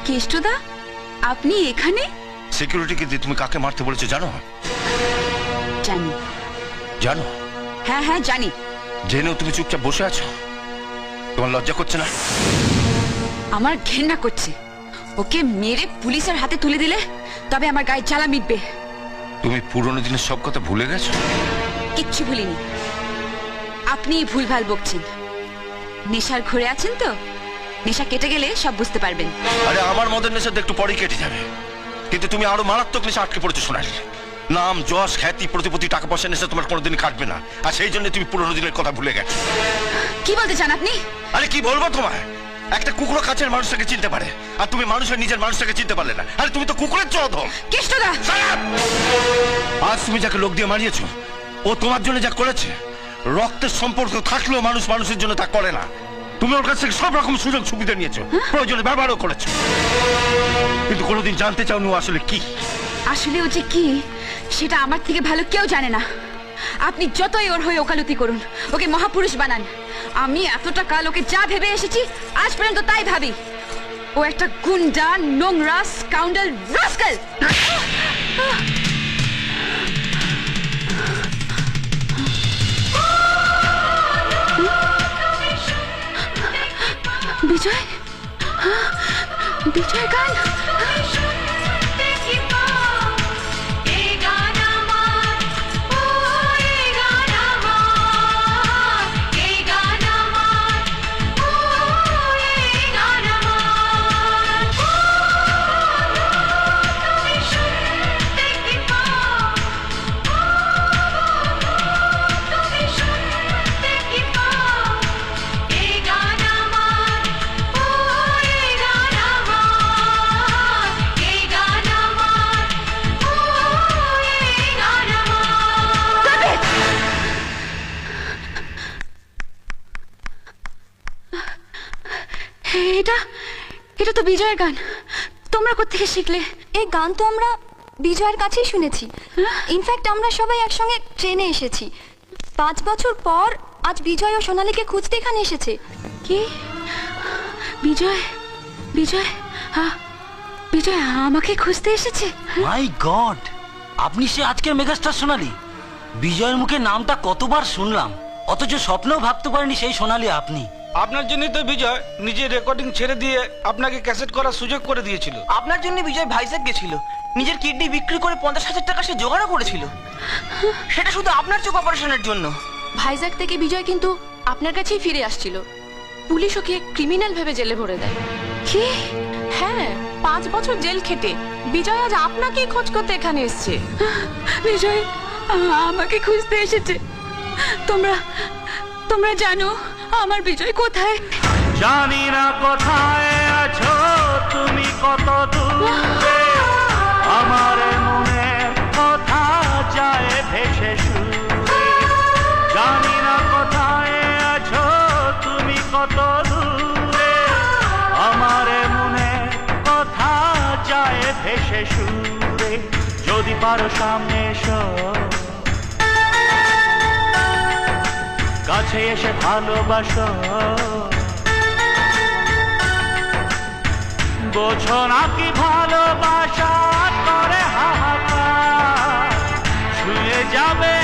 কেষ্টদা, আপনি এখানে? সিকিউরিটিকে দিয়ে তুমি কাকে মারতে বলেছো জানো? জানি। জানো? হ্যাঁ হ্যাঁ জানি। জেনেও তুমি চুপচাপ বসে আছো? তোমার লজ্জা করছে না? আমার ঘেন্না করছে। ওকে মেরে পুলিশের হাতে তুলে দিলে তবে আমার গায়ে জ্বালা মিটবে। তুমি পুরনো দিনের সব কথা ভুলে গেছো? কিচ্ছু ভুলিনি। আপনি ভুলভাল বকছেন। নেশার ঘুরে আছেন তো, নেশা কেটে গেলে সব বুঝতে পারবেন। আরে আমার মদের নেশা একটু পরেই কেটে যাবে, কিন্তু তুমি আরো মারাত্মক নেশা আটকে পড়েছো সোনালি। নাম, যশ, খ্যাতি, প্রতিপত্তি, টাকা পয়সা নেশা তোমার কোনোদিন কাটবে না, আর সেই জন্য তুমি পুরনো দিনের কথা ভুলে গেছো। কি বলতে চান আপনি? আরে কি বলবো তোমায়? একটা কুকুর কাছের মানুষটাকে চিনতে পারে, আর তুমি মানুষের নিজের মানুষটাকে চিনতে পারলে না। আরে তুমি তো কুকুরের চোদম। কেষ্টদা, আজ তুমি যাকে লোক দিয়ে মারিয়েছো, ও তোমার জন্য যা করেছে, রক্তের সম্পর্ক থাকলেও মানুষ মানুষের জন্য তা করে না। তুমি ওর কাছ থেকে সব রকম সুযোগ সুবিধা নিয়েছো, প্রয়োজনে ব্যবহারও করেছো, কিন্তু কোনোদিন জানতে চাওনি ও আসলে কি। আসলে ও যে কি সেটা আমার থেকে ভালো কেউ জানে না। আপনি যতই ওর হয়ে ওকালতি করুন, ওকে মহাপুরুষ বানান, আমি এতটা কাল ওকে যা ভেবে এসেছি আজ পর্যন্ত তাই ভাবি। ও একটা গুন্ডা, নোংরা, স্কাউন্ডাল, রাস্কেল। বিজয়, বিজয় গান। এটা এটা তো বিজয়ের গান। তোমরা কোত্থেকে শিখলে? এই গান তো আমরা বিজয়ের কাছেই শুনেছি। ইনফ্যাক্ট আমরা সবাই একসঙ্গে ট্রেনে এসেছি। 5 বছর পর আজ বিজয় ও সোনালীকে খুঁজতে এখানে এসেছে। কি? বিজয়, বিজয়, বিজয় আমাকে খুঁজতে এসেছে? মাই গড, আপনি সে আজকের মেগাস্টার সোনালী। বিজয়ের মুখে নামটা কতবার শুনলাম, অথচ স্বপ্নেও ভাবতে পারিনি সেই সোনালী আপনি। আপনার জন্যই তো বিজয় নিজের রেকর্ডিং ছেড়ে দিয়ে আপনাকে ক্যাসেট করার সুযোগ করে দিয়েছিল। আপনার জন্য বিজয় ভাইজ্যাক গেছিল, নিজের কিডনি বিক্রি করে 50,000 টাকা সে জোগাড় করেছিল, সেটা শুধু আপনার চোখ অপারেশনের জন্য। ভাইজ্যাক থেকে বিজয় কিন্তু আপনার কাছেই ফিরে আসছিল। পুলিশ ওকে ক্রিমিনাল ভেবে জেলে ভরে দেয়। কি? হ্যাঁ, 5 বছর জেল খেটে বিজয় আজ আপনাকেই খোঁজ করতে এখানে এসেছে। বিজয় আমাকে খুঁজতে এসেছে। তোমরা তোমরা জানো আমার বিজয় কোথায়? জানি না কোথায় আছো তুমি, কত দূরে আমার মনে কথা যায় ভেসে সুরে। জানি না কোথায় আছো তুমি, কত দূরে আমার মনে কথা যায় ভেসে সুরে। যদি পারো সামনে এসো, কাছে এসে ভালোবাসো, বোঝো না কি ভালোবাসা করে হাহাকার, ছুঁয়ে যাবে